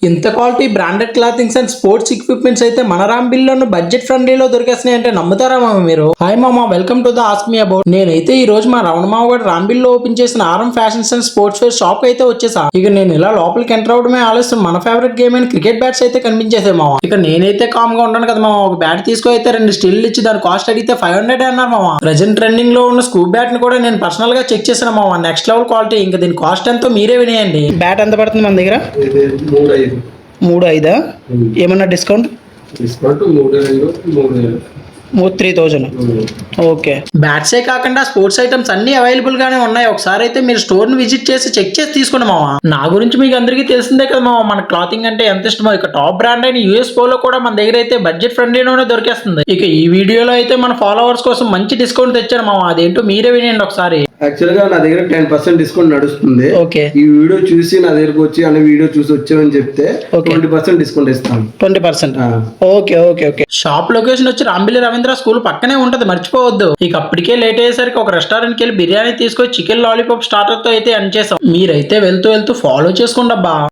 ఇంత quality branded clothings and sports equipments అయితే మన రాంబిల్లోను బడ్జెట్ ఫ్రెండ్లీలో దొరికేస్తున్నాయి అంటే నమ్ముతారా మామ మీరు? హాయ్ మామ, welcome to the ask me about. నేనైతే ఈ రోజు మా రమణ మామ గారు రాంబిల్లో ఓపెన్ చేసిన RM fashions and sportswear shop అయితే వచ్చేసా. ఇక నేను ఇలా లోపలికి ఎంటర్ అవడమే ఆలస్యం మన ఫేవరెట్ గేమ్ అయిన క్రికెట్ బ్యాట్స్ అయితే కనిపించేసాయి మామ. ఇక నేనైతే కామ్ గా ఉంటాను కదా మామ, ఒక బ్యాట్ తీసుకో అయితే 2 స్టిల్ ఇచ్చి దాని కాస్ట్ అడిగితే 500 అన్నారు మామ. ప్రెజెంట్ ట్రెండింగ్ లో ఉన్న స్కూప్ బ్యాట్ ని కూడా నేను పర్సనల్ గా చెక్ చేసిన మామ, నెక్స్ట్ లెవెల్ క్వాలిటీ. ఇంకా దీని కాస్ట్ ఎంతో మీరే వినేయండి. బ్యాట్ ఎంత పడుతుంది మన దగ్గర? 3,500. ఏమన్నా డిస్కౌంట్? 3,000. ఓకే. బ్యాట్సే కాకుండా స్పోర్ట్స్ ఐటమ్స్ అన్ని అవైలబుల్ గానే ఉన్నాయి. ఒకసారి అయితే మీరు స్టోర్ ని విజిట్ చేసి చెక్ చేసి తీసుకోండి మామ. నా గురించి మీకు అందరికీ తెలిసిందే కదా మామ, మన క్లాతింగ్ అంటే ఎంత ఇష్టమో. ఇక టాప్ బ్రాండ్ అయిన యూఎస్ పోలో కూడా మన దగ్గర అయితే బడ్జెట్ ఫ్రెండ్లీలోనే దొరికేస్తుంది. ఇక ఈ వీడియోలో అయితే మన ఫాలోవర్స్ కోసం మంచి డిస్కౌంట్ తెచ్చాను మామ, అదేంటో మీరే వినండి ఒకసారి. యాక్చువల్ గా నా దగ్గర 10% డిస్కౌంట్ నడుస్తుంది. ఓకే. ఈ వీడియో చూసి నా దగ్గరకు వచ్చి అనే వీడియో చూసి వచ్చామని చెప్తే 20% డిస్కౌంట్ ఇస్తాను. 20%. Okay okay okay. Shop location వచ్చి రాంబిల్లి రవీంద్ర స్కూల్ పక్కనే ఉంటది, మర్చిపోవద్దు. ఇక అప్పటికే లేట్ అయ్యేసరికి ఒక రెస్టారెంట్ కి వెళ్ళి బిర్యానీ తీసుకొని చికెన్ లాలీపాప్ స్టార్టర్ తో అయితే ఎండ్ చేసాం. మీరైతే వెళ్తూ ఫాలో చేసుకోండి అబ్బా.